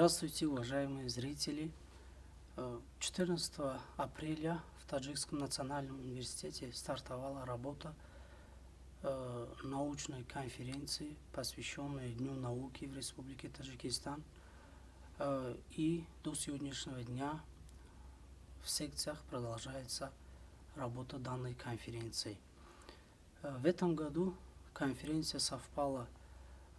Здравствуйте, уважаемые зрители. 14 апреля в Таджикском национальном университете стартовала работа научной конференции, посвященной Дню науки в Республике Таджикистан. И до сегодняшнего дня в секциях продолжается работа данной конференции. В этом году конференция совпала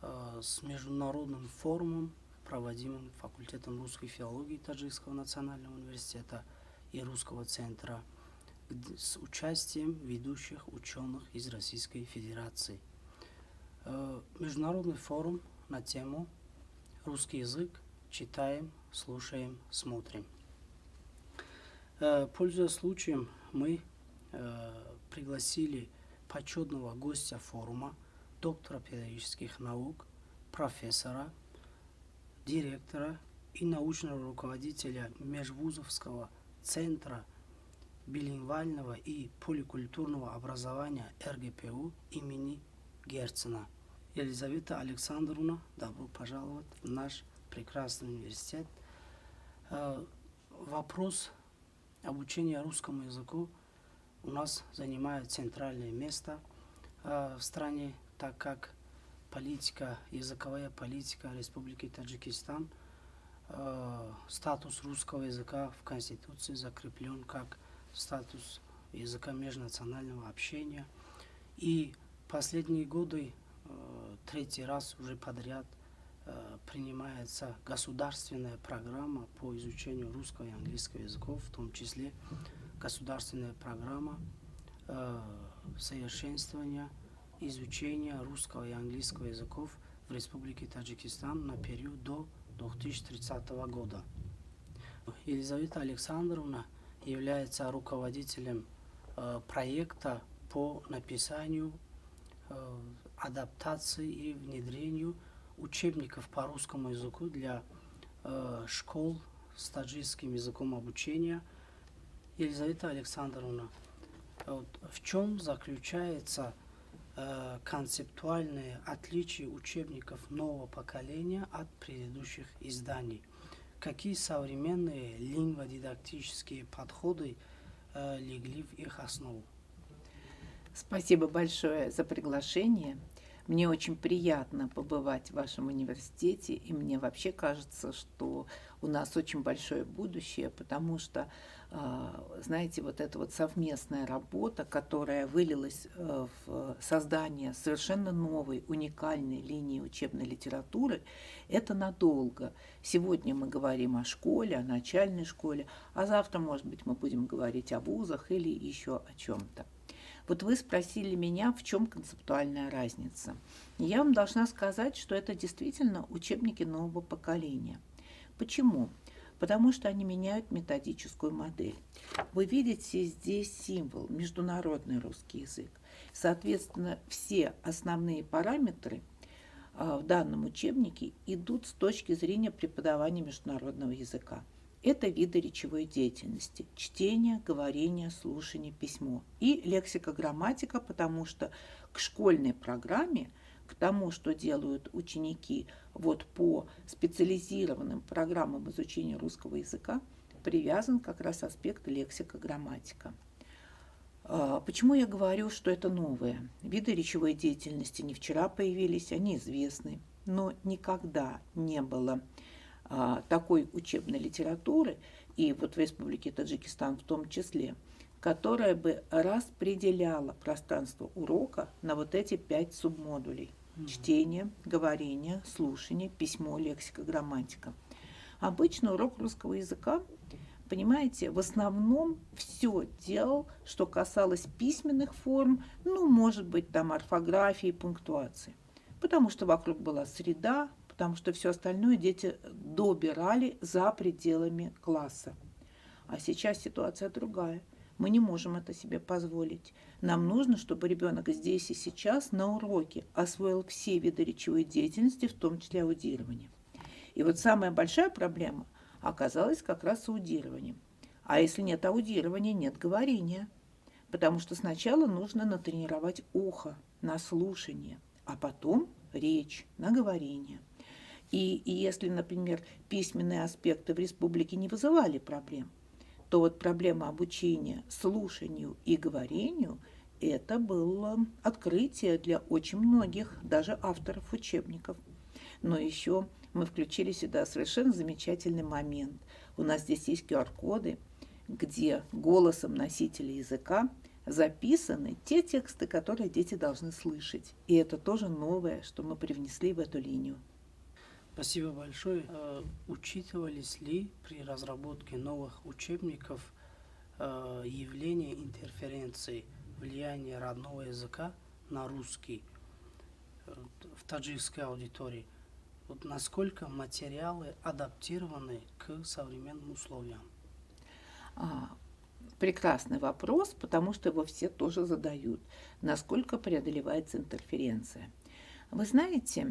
с международным форумом, проводимым факультетом русской филологии Таджикского национального университета и Русского центра с участием ведущих ученых из Российской Федерации. Международный форум на тему «Русский язык. Читаем, слушаем, смотрим». Пользуясь случаем, мы пригласили почетного гостя форума, доктора педагогических наук, профессора, директора и научного руководителя Межвузовского центра билингвального и поликультурного образования РГПУ имени Герцена. Елизавета Александровна, добро пожаловать в наш прекрасный университет. Вопрос обучения русскому языку у нас занимает центральное место в стране, так как языковая политика Республики Таджикистан, статус русского языка в Конституции закреплен как статус языка межнационального общения. И последние годы, третий раз уже подряд, принимается государственная программа по изучению русского и английского языков, в том числе государственная программа совершенствования изучения русского и английского языков в Республике Таджикистан на период до 2030 года. Елизавета Александровна является руководителем проекта по написанию, адаптации и внедрению учебников по русскому языку для школ с таджикским языком обучения. Елизавета Александровна, в чем заключается концептуальное отличие учебников нового поколения от предыдущих изданий? Какие современные лингводидактические подходы легли в их основу? Спасибо большое за приглашение. Мне очень приятно побывать в вашем университете, и мне вообще кажется, что у нас очень большое будущее, потому что, знаете, вот эта вот совместная работа, которая вылилась в создание совершенно новой, уникальной линии учебной литературы, это надолго. Сегодня мы говорим о школе, о начальной школе, а завтра, может быть, мы будем говорить о вузах или еще о чем-то. Вот вы спросили меня, в чем концептуальная разница. И я вам должна сказать, что это действительно учебники нового поколения. Почему? Потому что они меняют методическую модель. Вы видите здесь символ «Международный русский язык». Соответственно, все основные параметры в данном учебнике идут с точки зрения преподавания международного языка. Это виды речевой деятельности: чтение, говорение, слушание, письмо и лексика-грамматика, потому что к школьной программе, к тому, что делают ученики вот по специализированным программам изучения русского языка, привязан как раз аспект лексика-грамматика. Почему я говорю, что это новые? Виды речевой деятельности не вчера появились, они известны, но никогда не было такой учебной литературы, и вот в Республике Таджикистан в том числе, которая бы распределяла пространство урока на вот эти 5 субмодулей: чтение, говорение, слушание, письмо, лексика, грамматика. Обычно урок русского языка, понимаете, в основном все делал, что касалось письменных форм, может быть, там орфографии, пунктуации, потому что вокруг была среда, потому что все остальное дети добирали за пределами класса. А сейчас ситуация другая. Мы не можем это себе позволить. Нам нужно, чтобы ребенок здесь и сейчас на уроке освоил все виды речевой деятельности, в том числе аудирование. И вот самая большая проблема оказалась как раз с аудированием. А если нет аудирования, нет говорения. Потому что сначала нужно натренировать ухо на слушание, а потом речь на говорение. И если, например, письменные аспекты в республике не вызывали проблем, то вот проблема обучения слушанию и говорению – это было открытие для очень многих, даже авторов учебников. Но еще мы включили сюда совершенно замечательный момент. У нас здесь есть QR-коды, где голосом носителя языка записаны те тексты, которые дети должны слышать. И это тоже новое, что мы привнесли в эту линию. Спасибо большое. Учитывались ли при разработке новых учебников явление интерференции, влияние родного языка на русский в таджикской аудитории? Вот насколько материалы адаптированы к современным условиям? Прекрасный вопрос, потому что его все тоже задают. Насколько преодолевается интерференция? Вы знаете,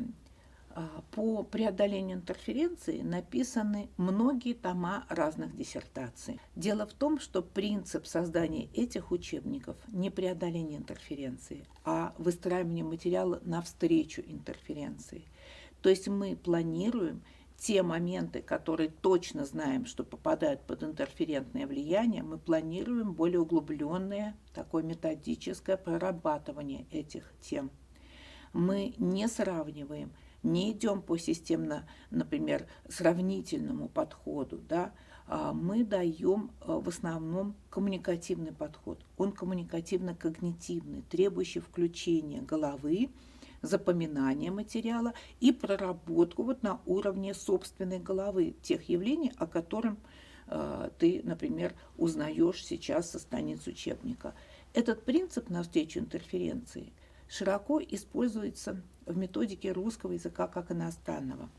по преодолению интерференции написаны многие тома разных диссертаций. Дело в том, что принцип создания этих учебников не преодоление интерференции, а выстраивание материала навстречу интерференции. То есть мы планируем те моменты, которые точно знаем, что попадают под интерферентное влияние, мы планируем более углубленное, такое методическое прорабатывание этих тем. Мы не сравниваем, не идем по системно, например, сравнительному подходу, да, мы даем в основном коммуникативный подход. Он коммуникативно-когнитивный, требующий включения головы, запоминания материала и проработку вот на уровне собственной головы тех явлений, о котором ты, например, узнаешь сейчас со страниц учебника. Этот принцип навстречу интерференции широко используется в методике русского языка как иностранного.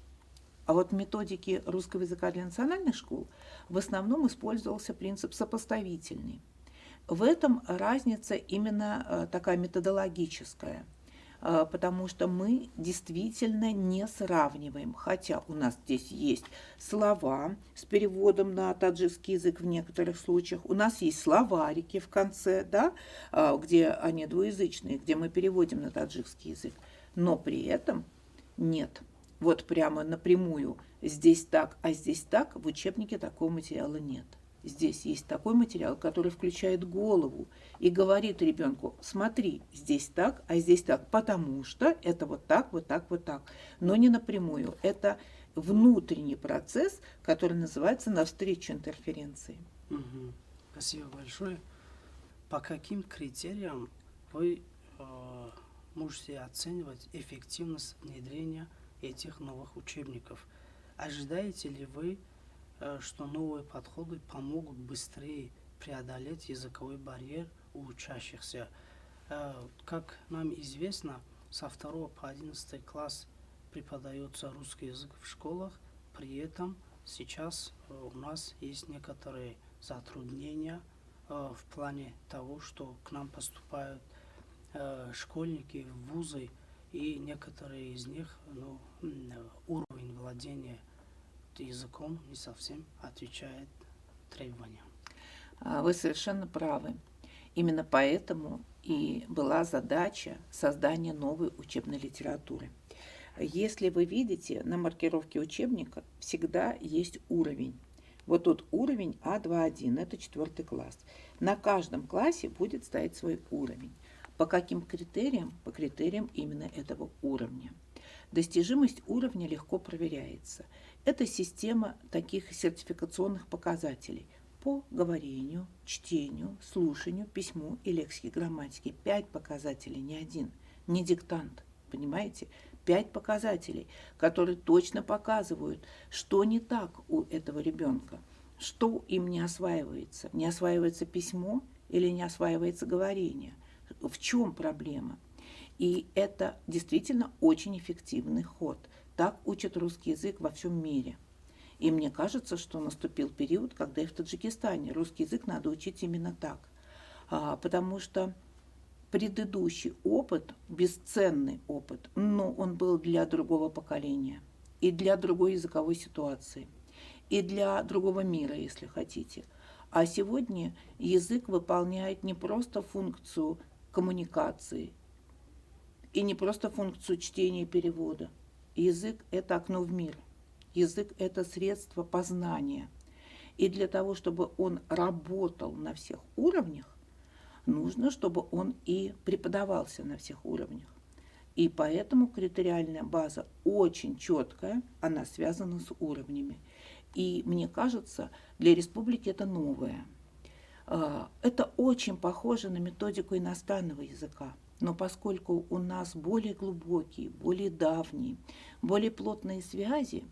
А вот в методике русского языка для национальных школ в основном использовался принцип сопоставительный. В этом разница именно такая методологическая, потому что мы действительно не сравниваем, хотя у нас здесь есть слова с переводом на таджикский язык в некоторых случаях, у нас есть словарики в конце, да, где они двуязычные, где мы переводим на таджикский язык, но при этом нет. Вот прямо напрямую здесь так, а здесь так, в учебнике такого материала нет. Здесь есть такой материал, который включает голову и говорит ребенку: смотри, здесь так, а здесь так, потому что это вот так, вот так, вот так. Но не напрямую. Это внутренний процесс, который называется навстречу интерференции. Мгм. Спасибо большое. По каким критериям вы можете оценивать эффективность внедрения этих новых учебников? Ожидаете ли вы, что новые подходы помогут быстрее преодолеть языковой барьер у учащихся? Как нам известно, со 2 по 11 класс преподается русский язык в школах, при этом сейчас у нас есть некоторые затруднения в плане того, что к нам поступают школьники в вузы, и некоторые из них уровень владения языком не совсем отвечает требованиям. Вы совершенно правы. Именно поэтому и была задача создания новой учебной литературы. Если вы видите, на маркировке учебника всегда есть уровень. Вот тут уровень А2-1, это 4 класс. На каждом классе будет стоять свой уровень. По каким критериям? По критериям именно этого уровня. Достижимость уровня легко проверяется. Это система таких сертификационных показателей по говорению, чтению, слушанию, письму и лексике, грамматике. 5 показателей, не один, не диктант, понимаете? 5 показателей, которые точно показывают, что не так у этого ребенка, что им не осваивается. Не осваивается письмо или не осваивается говорение. В чем проблема? И это действительно очень эффективный ход. Так учат русский язык во всем мире. И мне кажется, что наступил период, когда и в Таджикистане русский язык надо учить именно так. Потому что предыдущий опыт, бесценный опыт, но он был для другого поколения и для другой языковой ситуации, и для другого мира, если хотите. А сегодня язык выполняет не просто функцию коммуникации и не просто функцию чтения и перевода. язык – это окно в мир, язык – это средство познания. И для того, чтобы он работал на всех уровнях, нужно, чтобы он и преподавался на всех уровнях. И поэтому критериальная база очень четкая, она связана с уровнями. И мне кажется, для республики это новое. Это очень похоже на методику иностранного языка. Но поскольку у нас более глубокие, более давние, более плотные связи,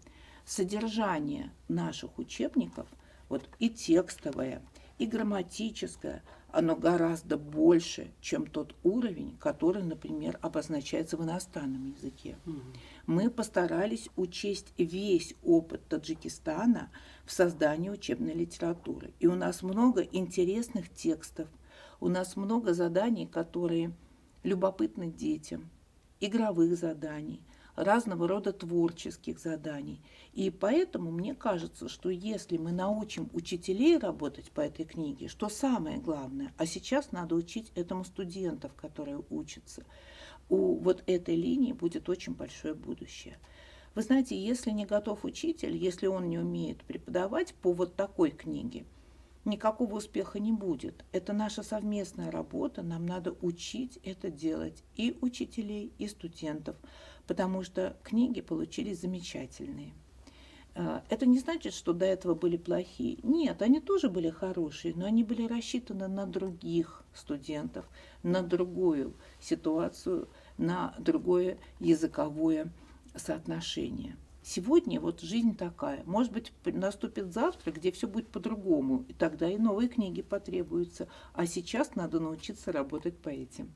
содержание наших учебников, вот и текстовое, и грамматическое, оно гораздо больше, чем тот уровень, который, например, обозначается в иностранном языке. Мы постарались учесть весь опыт Таджикистана в создании учебной литературы. И у нас много интересных текстов, у нас много заданий, которые любопытны детям, игровых заданий, разного рода творческих заданий. И поэтому мне кажется, что если мы научим учителей работать по этой книге, что самое главное, а сейчас надо учить этому студентов, которые учатся, у вот этой линии будет очень большое будущее. Вы знаете, если не готов учитель, если он не умеет преподавать по вот такой книге, никакого успеха не будет. Это наша совместная работа, нам надо учить это делать и учителей, и студентов, потому что книги получились замечательные. Это не значит, что до этого были плохие. Нет, они тоже были хорошие, но они были рассчитаны на других студентов, на другую ситуацию, на другое языковое соотношение. Сегодня вот жизнь такая. Может быть, наступит завтра, где все будет по-другому, и тогда и новые книги потребуются. А сейчас надо научиться работать по этим.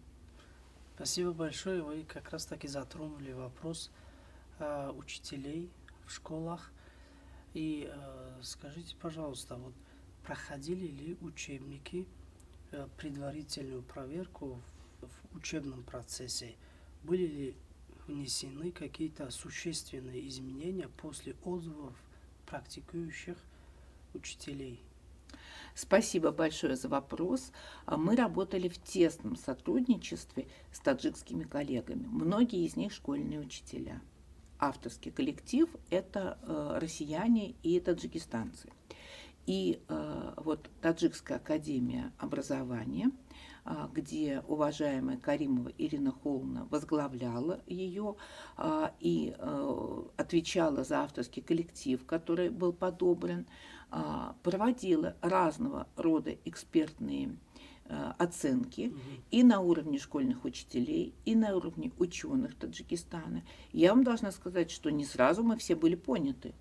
Спасибо большое. Вы как раз таки затронули вопрос учителей в школах. И скажите, пожалуйста, вот проходили ли учебники предварительную проверку в учебном процессе? Были ли внесены какие-то существенные изменения после отзывов практикующих учителей? Спасибо большое за вопрос. Мы работали в тесном сотрудничестве с таджикскими коллегами. Многие из них школьные учителя. Авторский коллектив – это россияне и таджикистанцы. И вот Таджикская академия образования, где уважаемая Каримова Ирина Холмовна возглавляла ее и отвечала за авторский коллектив, который был подобран, проводила разного рода экспертные оценки и на уровне школьных учителей, и на уровне ученых Таджикистана. Я вам должна сказать, что не сразу мы все были поняты.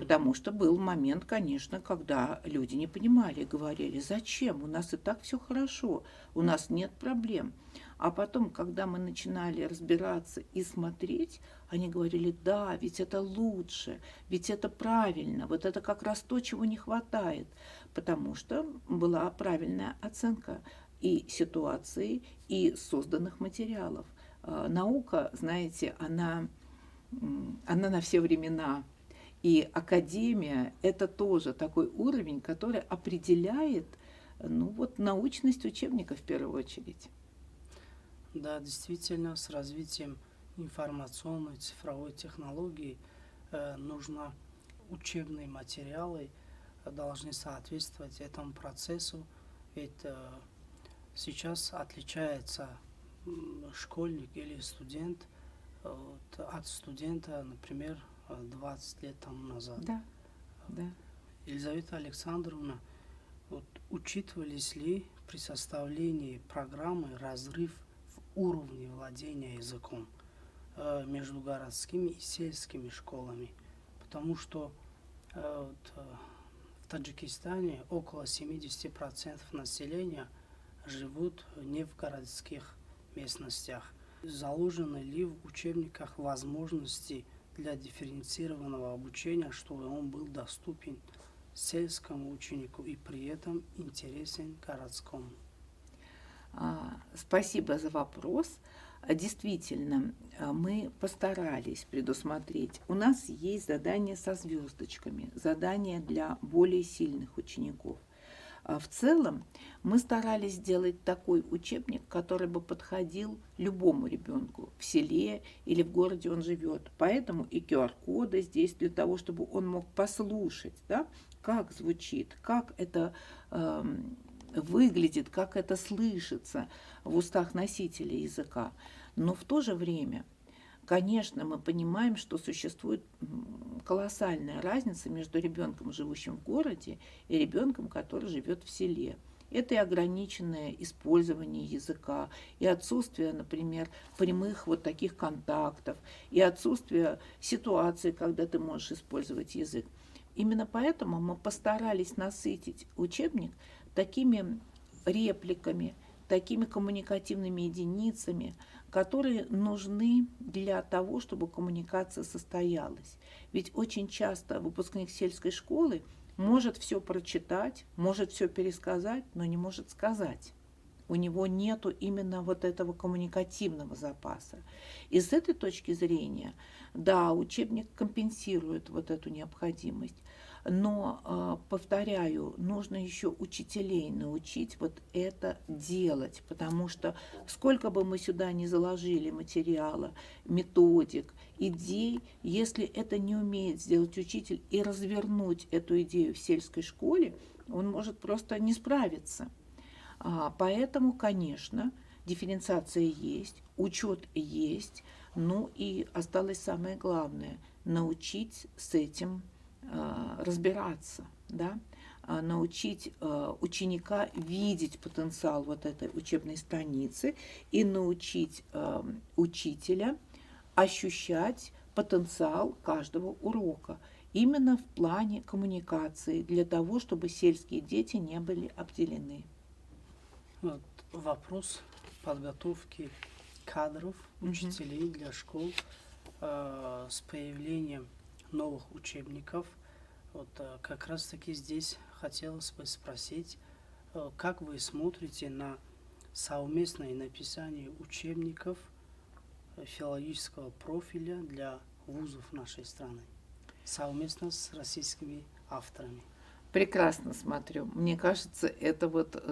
Потому что был момент, конечно, когда люди не понимали и говорили, зачем, у нас и так все хорошо, у нас нет проблем. А потом, когда мы начинали разбираться и смотреть, они говорили, да, ведь это лучше, ведь это правильно, вот это как раз то, чего не хватает, потому что была правильная оценка и ситуации, и созданных материалов. Наука, знаете, она на все времена. И академия – это тоже такой уровень, который определяет научность учебника в первую очередь. Да, действительно, с развитием информационной цифровой технологии нужно учебные материалы должны соответствовать этому процессу. Ведь сейчас отличается школьник или студент от студента, например, 20 лет тому назад. Да. Елизавета Александровна, вот, учитывались ли при составлении программы разрыв в уровне владения языком между городскими и сельскими школами? Потому что в Таджикистане около 70% населения живут не в городских местностях. Заложены ли в учебниках возможности для дифференцированного обучения, чтобы он был доступен сельскому ученику и при этом интересен городскому? Спасибо за вопрос. Действительно, мы постарались предусмотреть. У нас есть задания со звездочками, задания для более сильных учеников. В целом мы старались сделать такой учебник, который бы подходил любому ребенку в селе или в городе он живет. Поэтому и QR-коды здесь для того, чтобы он мог послушать, да, как звучит, как это выглядит, как это слышится в устах носителя языка. Но в то же время, конечно, мы понимаем, что существует колоссальная разница между ребенком, живущим в городе, и ребенком, который живет в селе. Это и ограниченное использование языка, и отсутствие, например, прямых вот таких контактов, и отсутствие ситуации, когда ты можешь использовать язык. Именно поэтому мы постарались насытить учебник такими репликами, такими коммуникативными единицами, которые нужны для того, чтобы коммуникация состоялась. Ведь очень часто выпускник сельской школы может все прочитать, может все пересказать, но не может сказать. У него нету именно вот этого коммуникативного запаса. И с этой точки зрения, да, учебник компенсирует вот эту необходимость. Но, повторяю, нужно еще учителей научить вот это делать, потому что сколько бы мы сюда ни заложили материала, методик, идей, если это не умеет сделать учитель и развернуть эту идею в сельской школе, он может просто не справиться. Поэтому, конечно, дифференциация есть, учет есть, ну и осталось самое главное – научить с этим разбираться, да? Научить ученика видеть потенциал вот этой учебной страницы и научить учителя ощущать потенциал каждого урока именно в плане коммуникации, для того, чтобы сельские дети не были обделены. Вот вопрос подготовки кадров, учителей для школ с появлением новых учебников. Вот как раз таки здесь хотелось бы спросить, как вы смотрите на совместное написание учебников филологического профиля для вузов нашей страны, совместно с российскими авторами? Прекрасно смотрю. Мне кажется, это вот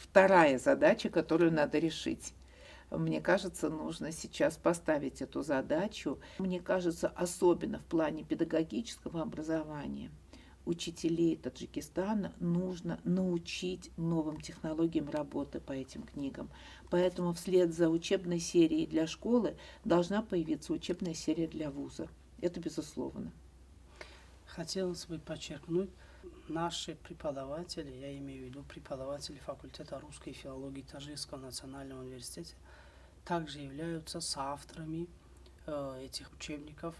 вторая задача, которую надо решить. Мне кажется, нужно сейчас поставить эту задачу. Мне кажется, особенно в плане педагогического образования учителей Таджикистана нужно научить новым технологиям работы по этим книгам. Поэтому вслед за учебной серией для школы должна появиться учебная серия для вуза. Это безусловно. Хотелось бы подчеркнуть, наши преподаватели, я имею в виду преподаватели факультета русской филологии Таджикского национального университета, также являются соавторами этих учебников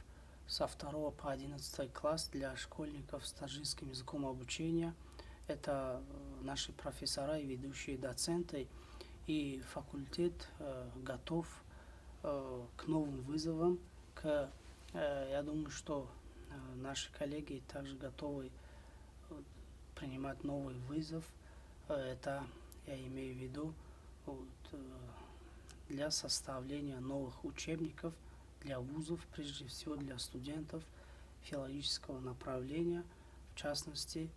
со 2 по 11 класс для школьников с таджикским языком обучения. Это наши профессора и ведущие доценты. И факультет готов к новым вызовам. Я думаю, что наши коллеги также готовы принимать новый вызов. Это я имею в виду для составления новых учебников для вузов, прежде всего для студентов филологического направления, в частности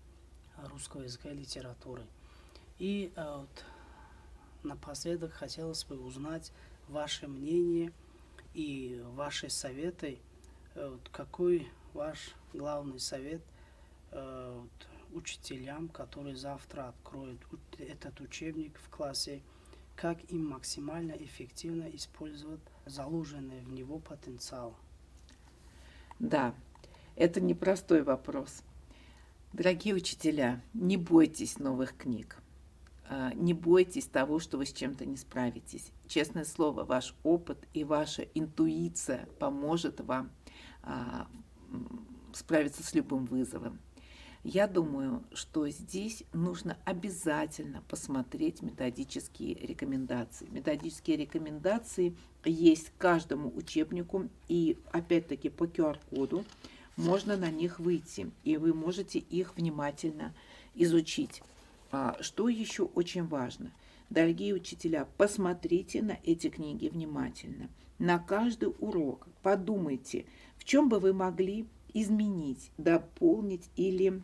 русского языка и литературы. И напоследок хотелось бы узнать ваше мнение и ваши советы. Какой ваш главный совет учителям, которые завтра откроют этот учебник в классе, как им максимально эффективно использовать заложенный в него потенциал? Да, это непростой вопрос. Дорогие учителя, не бойтесь новых книг. Не бойтесь того, что вы с чем-то не справитесь. Честное слово, ваш опыт и ваша интуиция поможет вам справиться с любым вызовом. Я думаю, что здесь нужно обязательно посмотреть методические рекомендации. Методические рекомендации есть к каждому учебнику, и опять-таки по QR-коду можно на них выйти, и вы можете их внимательно изучить. Что еще очень важно? Дорогие учителя, посмотрите на эти книги внимательно. На каждый урок подумайте, в чем бы вы могли изменить, дополнить или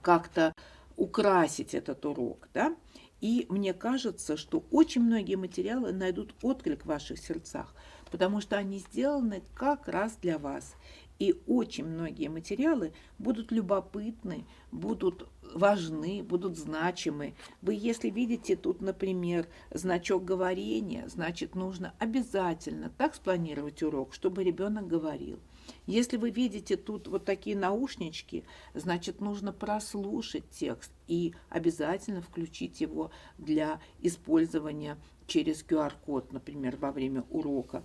как-то украсить этот урок, да. И мне кажется, что очень многие материалы найдут отклик в ваших сердцах, потому что они сделаны как раз для вас. И очень многие материалы будут любопытны, будут важны, будут значимы. Вы, если видите тут, например, значок говорения, значит, нужно обязательно так спланировать урок, чтобы ребенок говорил. Если вы видите тут вот такие наушнички, значит, нужно прослушать текст и обязательно включить его для использования через QR-код, например, во время урока.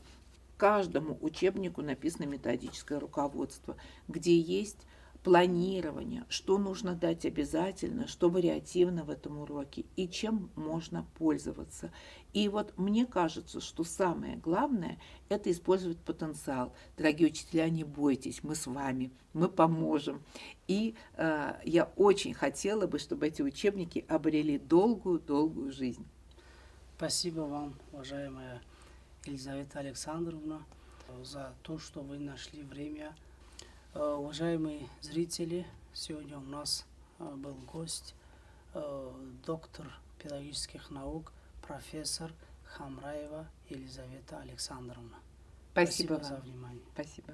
Каждому учебнику написано методическое руководство, где есть планирование, что нужно дать обязательно, что вариативно в этом уроке и чем можно пользоваться. И вот мне кажется, что самое главное – это использовать потенциал. Дорогие учителя, не бойтесь, мы с вами, мы поможем. И я очень хотела бы, чтобы эти учебники обрели долгую-долгую жизнь. Спасибо вам, уважаемая Елизавета Александровна, за то, что вы нашли время. Уважаемые зрители, сегодня у нас был гость, доктор педагогических наук, профессор Хамраева Елизавета Александровна. Спасибо за вам. внимание. Спасибо.